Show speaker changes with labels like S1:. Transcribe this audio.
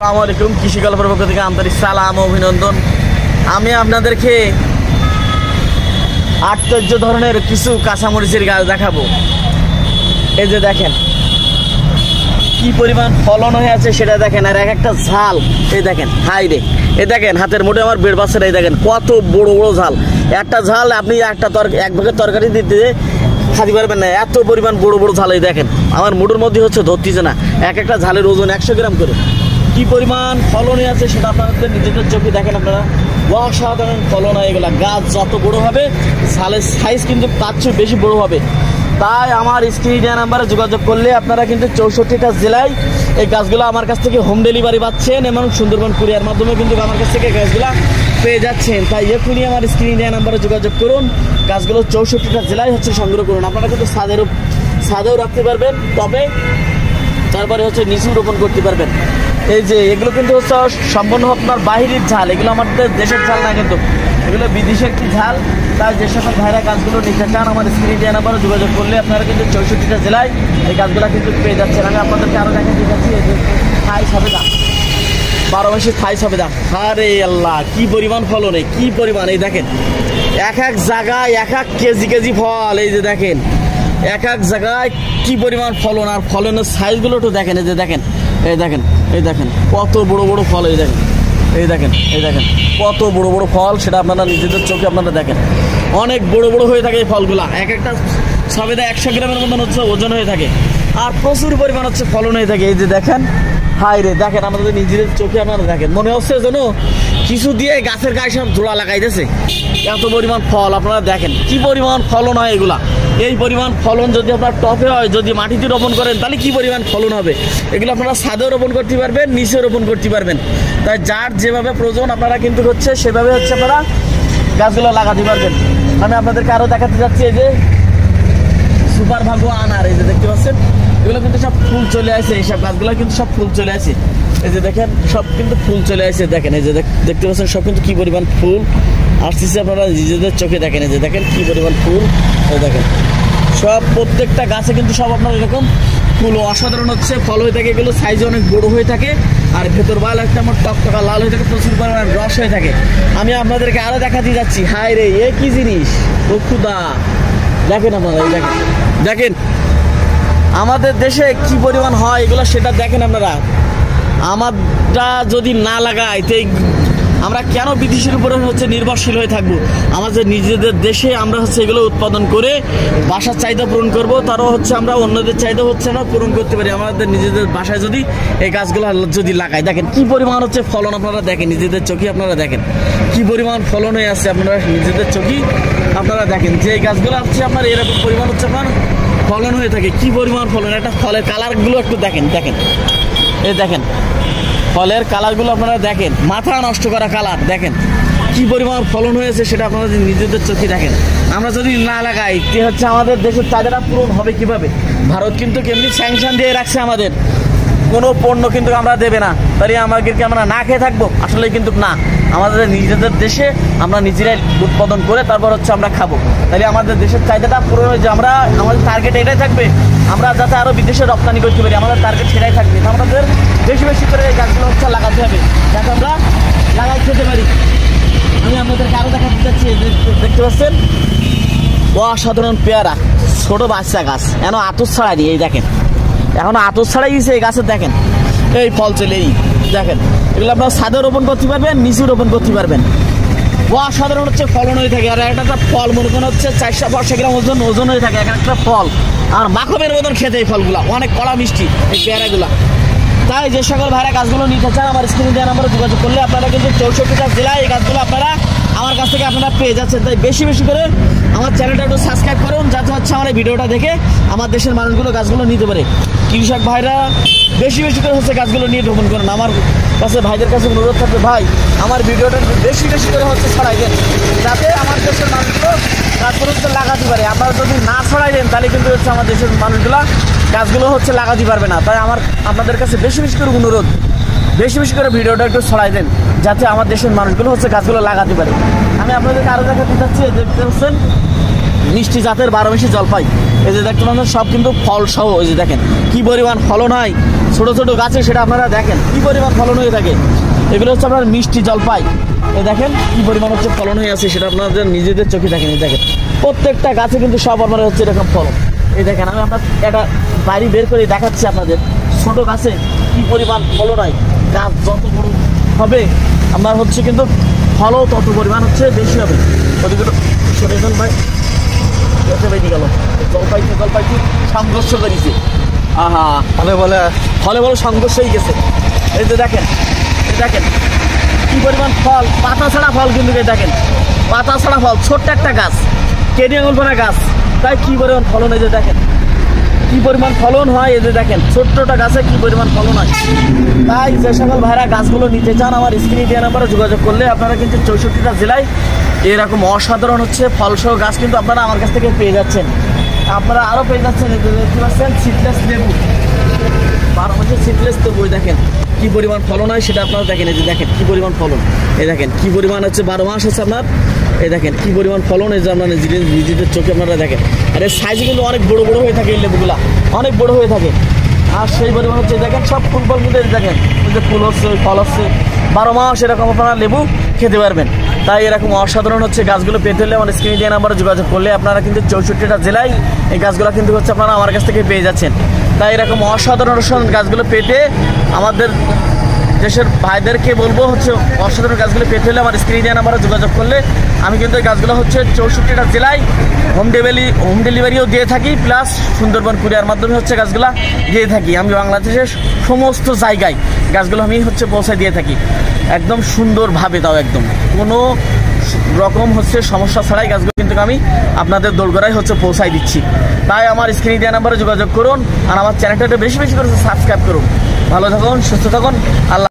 S1: আসসালামু আলাইকুম। কৃষি গল্পের পক্ষ থেকে আন্তরিক সালাম ও অভিনন্দন। আমি আপনাদেরকে আশ্চর্য ধরনের কিছু কাঁচামরিচের গাছ দেখাবো। এই যে দেখেন কি পরিমাণ ফলন হয়ে আছে সেটা দেখেন, আর এক একটা ঝাল এই দেখেন, হাই রে এই দেখেন হাতের মুঠে আমার বেড় বাচ্চারা এই দেখেন কত বড় বড় ঝাল। একটা ঝাল আপনি এক ভাগের তরকারি দিতে খাতে পারবেন না, এত পরিমাণ বড় বড় ঝাল। এই দেখেন আমার মুঠোর মধ্যে হচ্ছে ধরতেছে না, এক একটা ঝালের ওজন 100 গ্রাম করে। কি পরিমাণ ফলন আছে সেটা আপনাদের নিজেদের চোখে দেখেন আপনারা। অসাধারণ ফলন হয় এগুলা। গাছ যত বড় হবে ঝালের সাইজ কিন্তু তার চেয়ে বেশি বড় হবে। তাই আমার স্ক্রিনে দেওয়া নাম্বারে যোগাযোগ করলে আপনারা কিন্তু 64টা জেলায় এই গাছগুলো আমার কাছ থেকে হোম ডেলিভারি পাচ্ছেন এবং সুন্দরবন কুরিয়ার মাধ্যমে কিন্তু আমার কাছ থেকে গাছগুলো পেয়ে যাচ্ছেন। তাই এখনই আমার স্ক্রিনে দেওয়া নাম্বারে যোগাযোগ করুন। গাছগুলো 64টা জেলায় হচ্ছে সংগ্রহ করুন। আপনারা কিন্তু ছাদেও রাখতে পারবেন, তবে তারপরে হচ্ছে নিচেও রোপণ করতে পারবেন। এই যে এগুলো কিন্তু হচ্ছে সম্পূর্ণ আপনার বাহিরের ঝাল, এগুলো আমাদের দেশের ঝাল না, কিন্তু এগুলো বিদেশের কি ঝাল। তাই যে সকল ভাইরা গাছগুলো নিতে চান আমার স্ক্রিনে দেওয়া নাম্বারে যোগাযোগ করলে আপনারা কিন্তু 64টা জেলায় এই গাছগুলো কিন্তু পেয়ে যাচ্ছেন। আমি আপনাদেরকে আরও দেখাতে যাচ্ছি এই যে থাই সবেদা, 12 মাসের থাই সবেদা। আরে আল্লাহ কি পরিমাণ ফলন, কি পরিমাণ! এই দেখেন এক এক জায়গায় এক এক কেজি ফল। এই যে দেখেন এক এক জায়গায় কি পরিমাণ ফলন, আর ফলনের সাইজগুলো একটু দেখেন। এই যে দেখেন এই দেখেন কত বড় বড় ফল। এই দেখেন কত বড় বড় ফল, সেটা আপনারা নিজেদের চোখে আপনারা দেখেন। অনেক বড় বড় হয়ে থাকে এই ফলগুলা, এক একটা সবেদা 100 গ্রামের মতন হচ্ছে ওজন হয়ে থাকে, আর প্রচুর পরিমাণ হচ্ছে ফলন হয়ে থাকে। এই যে দেখেন হাই রে, দেখেন আমাদের নিজেদের চোখে আপনারা দেখেন। মনে হচ্ছে যেন কিছু দিয়ে গাছের গায়ে সব জোড়া লাগাইতেছে, এত পরিমাণ ফল। আপনারা দেখেন কি পরিমাণ ফলন হয় এগুলা। এই পরিমাণ ফলন যদি আপনার টপে হয়, যদি মাটিতে রোপণ করেন, তাহলে কি পরিমাণ ফলন হবে। এগুলো আপনারা ছাদেও রোপণ করতে পারবেন, নিচেও রোপণ করতে পারবেন। তাই যার যেভাবে প্রয়োজন আপনারা কিন্তু হচ্ছে সেভাবে হচ্ছে আপনারা গাছগুলো লাগাতে পারবেন। আমি আপনাদেরকে আরও দেখাতে যাচ্ছি এই যে সুপার ভাগ্য আনার। এই যে দেখতে পাচ্ছেন এগুলো কিন্তু সব ফুল চলে আসে, এইসব গাছগুলো কিন্তু সব ফুল চলে আসে। এই যে দেখেন সব কিন্তু ফুল চলে আসে। দেখেন এই যে দেখতে পাচ্ছেন সব কিন্তু কি পরিমাণ ফুল আসতেছে, আপনারা নিজেদের চোখে দেখেন। এই যে দেখেন কি পরিমাণ ফুল, এই দেখেন সব প্রত্যেকটা গাছে কিন্তু সব আপনার এরকম ফুল অসাধারণ হচ্ছে ফল হয়ে থাকে। এগুলো সাইজে অনেক বড় হয়ে থাকে, আর ভেতর বাল একটা আমার টকটকা লাল হয়ে থাকে, প্রচুর পরিমাণে রস হয়ে থাকে। আমি আপনাদেরকে আরও দেখাতে যাচ্ছি। হাই রে এ কি জিনিস, ও খুদা! দেখেন আপনারা এই দেখেন আমাদের দেশে কি পরিমাণ হয় এগুলো, সেটা দেখেন আপনারা। আমরা যদি না লাগাই তো আমরা কেন বিদেশের উপরে হচ্ছে নির্ভরশীল হয়ে থাকবো? আমাদের নিজেদের দেশে আমরা হচ্ছে এগুলো উৎপাদন করে বাসার চাহিদা পূরণ করবো, তারও হচ্ছে আমরা অন্যদের চাহিদা হচ্ছে না পূরণ করতে পারি আমাদের নিজেদের বাসায় যদি এই গাছগুলো যদি লাগাই। দেখেন কি পরিমাণ হচ্ছে ফলন, আপনারা দেখেন নিজেদের চোখে আপনারা দেখেন কি পরিমাণ ফলন হয়ে আসছে। আপনারা নিজেদের চোখে আপনারা দেখেন যে এই গাছগুলো হচ্ছে আপনার এরকম পরিমাণ হচ্ছে আপনার ফলন হয়ে থাকে। কি পরিমাণ ফলন, একটা ফলের কালারগুলো একটু দেখেন। এই দেখেন ফলের কালারগুলো আপনারা দেখেন, মাথা নষ্ট করা কালার। দেখেন কি পরিমাণ ফলন হয়েছে সেটা আপনারা নিজেদের চোখে দেখেন। আমরা যদি না লাগাই তে হচ্ছে আমাদের দেশের চাহিদাটা পূরণ হবে কিভাবে? ভারত কিন্তু কেমনি স্যাংশন দিয়ে রাখছে, আমাদের কোনো পণ্য কিন্তু আমরা দেবে না, তাহলে আমাদেরকে আমরা না খেয়ে থাকবো? আসলে কিন্তু না, আমাদের নিজেদের দেশে আমরা নিজেরাই উৎপাদন করে তারপর হচ্ছে আমরা খাবো। তাহলে আমাদের দেশের চাহিদাটা পূরণ হয়ে যে আমরা আমাদের টার্গেট এটাই থাকবে, আমরা যাতে আরও বিদেশে রপ্তানি করতে পারি, আমাদের টার্গেট সেটাই থাকবে। আমাদের বেশি বেশি করে এই গাছগুলো হচ্ছে লাগাতে হবে, যাতে আমরা লাগাই খেতে পারি। আমি আপনাদেরকে আরও দেখাতে চাচ্ছি। দেখতে পাচ্ছেন অসাধারণ পেয়ারা, ছোটো বাচ্চা গাছ, এখনো আতর ছাড়াই নি। এই দেখেন এখনো আতর ছাড়াই গেছে এই গাছের। দেখেন এই ফল চলে, এই দেখেন এগুলো আপনার ছাদে রোপণ করতে পারবেন, নিচে রোপণ করতে পারবেন। অসাধারণ হচ্ছে ফলন হয়ে থাকে। আর একটা ফল মনে করেন হচ্ছে 400-500 গ্রাম ওজন হয়ে থাকে একটা ফল, আর মাখনের মতন খেতে এই ফলগুলা, অনেক কড়া মিষ্টি এই পেয়ারাগুলা। তাই যে সকল ভাইরা গাছগুলো নিতে চান আমার স্ক্রিনে দেওয়া নাম্বারে যোগাযোগ করলে আপনারা কিন্তু 64টা জেলায় এই গাছগুলো আপনারা আমার কাছ থেকে আপনারা পেয়ে যাচ্ছেন। তাই বেশি বেশি করে আমার চ্যানেলটা একটু সাবস্ক্রাইব করুন, যাতে হচ্ছে আমার এই ভিডিওটা দেখে আমার দেশের মানুষগুলো গাছগুলো নিতে পারে। কৃষক ভাইরা বেশি বেশি করে হচ্ছে গাছগুলো নিয়ে রোপণ করুন। আমার কাছে ভাইদের কাছে অনুরোধ থাকবে, ভাই আমার ভিডিওটা বেশি বেশি করে হচ্ছে ছড়াই দেন, যাতে আমার দেশের মানুষগুলো গাছগুলো হচ্ছে লাগাতে পারে। আপনারা যদি না ছড়াই দেন তাহলে কিন্তু হচ্ছে আমার দেশের মানুষগুলো গাছগুলো হচ্ছে লাগাতে পারবে না। তাই আপনাদের কাছে বেশি বেশি করে অনুরোধ, বেশি বেশি করে ভিডিওটা একটু ছড়াই দেন, যাতে আমার দেশের মানুষগুলো হচ্ছে গাছগুলো লাগাতে পারে। আমি আপনাদেরকে আরও দেখাতে চাচ্ছি। দেখতে পাচ্ছেন মিষ্টি জাতের 12 মাসি জলপাই। এই যে দেখতে পাচ্ছেন সব কিন্তু ফল সহ। এই যে দেখেন কি পরিমাণ ফলন হয়, ছোট ছোট গাছে সেটা আপনারা দেখেন কি পরিমাণ ফলন হয়ে থাকে। এগুলো হচ্ছে আপনার মিষ্টি জলপাই। এই দেখেন কি পরিমাণ হচ্ছে ফলন হয়ে আছে সেটা আপনাদের নিজেদের চোখে দেখেন। এই দেখেন প্রত্যেকটা গাছে কিন্তু সব আপনার হচ্ছে এরকম ফলন। এই দেখেন আমি আপনার একটা বাড়ি বের করে দেখাচ্ছি আপনাদের, ছোট গাছে কি পরিমাণ ফলন হয়। গাছ যত বড় হবে আপনার হচ্ছে কিন্তু ফলও তত পরিমাণ হচ্ছে বেশি হবে। ওদিকে সরে যান ভাই, বেরিয়ে গেল জলপাই কি সংঘর্ষ বেরিয়েছে। আহা ফলে বলে সংঘর্ষ হয়ে গেছে। এই যে দেখেন, দেখেন কি পরিমাণ ফল, পাতা ছাড়া ফল কিন্তু। দেখেন পাতা ছাড়া ফল, ছোট্ট একটা গাছ, কেডি আঙুল ভরা গাছ, তাই কি পরিমাণ ফলন। এই যে দেখেন কি পরিমাণ ফলন হয়। এই যে দেখেন ছোট্টটা গাছে কি পরিমাণ ফলন হয়। তাই যে সকল ভাইরা গাছগুলো নিতে চান আমার স্ক্রিনে দেওয়া নাম্বারে যোগাযোগ করলে আপনারা কিন্তু 64টা জেলায় এরকম অসাধারণ হচ্ছে ফলসহ গাছ কিন্তু আপনারা আমার কাছ থেকে পেয়ে যাচ্ছেন। আপনারা আরও পেয়ে যাচ্ছেন দেখতে পাচ্ছেন সিডলেস লেবু, 12 মাসের সিডলেস লেবু। দেখেন কি পরিমাণ ফলন হয় সেটা আপনারা দেখেন। এই যে দেখেন কি পরিমাণ ফলন, এই দেখেন কি পরিমাণ হচ্ছে 12 মাস হচ্ছে আপনার। এই দেখেন কি পরিমাণ ফলন, এই যে আপনার নিজেদের চোখে আপনারা দেখেন। আর এর সাইজ কিন্তু অনেক বড় বড় হয়ে থাকে, এই লেবুগুলা অনেক বড় হয়ে থাকে। আর সেই পরিমাণ হচ্ছে দেখেন সব ফুল ফল কিন্তু দেখেন এই যে ফুল হচ্ছে, ফল হচ্ছে, 12 মাস এরকম আপনারা লেবু খেতে পারবেন। তাই এরকম অসাধারণ হচ্ছে গাছগুলো পেতে হলে আমার স্ক্রিনে দেওয়া নাম্বারে যোগাযোগ করলে আপনারা কিন্তু 64টা জেলায় এই গাছগুলো কিন্তু হচ্ছে আপনারা আমার কাছ থেকে পেয়ে যাচ্ছেন। তাই এরকম অসাধারণ গাছগুলো পেতে আমাদের দেশের ভাইদেরকে বলবো হচ্ছে অসাধারণ গাছগুলো পেতে হলে আমার স্ক্রিনে দেওয়া নাম্বারে যোগাযোগ করলে আমি কিন্তু এই গাছগুলো হচ্ছে 64টা জেলায় হোম ডেলিভারিও দিয়ে থাকি, প্লাস সুন্দরবন কুরিয়ার মাধ্যমে হচ্ছে গাছগুলো দিয়ে থাকি। আমি বাংলাদেশের সমস্ত জায়গায় গাছগুলো আমি হচ্ছে পৌঁছে দিয়ে থাকি একদম সুন্দরভাবে, তাও একদম কোনো রকম হচ্ছে সমস্যা ছাড়াই গাছগুলো কিন্তু আমি আপনাদের দোরগোড়ায় হচ্ছে পৌঁছাই দিচ্ছি। তাই আমার স্ক্রিনে দেওয়া নাম্বারে যোগাযোগ করুন আর আমার চ্যানেলটাতে বেশি বেশি করে সাবস্ক্রাইব করুন। ভালো থাকুন, সুস্থ থাকুন, আল্লাহ।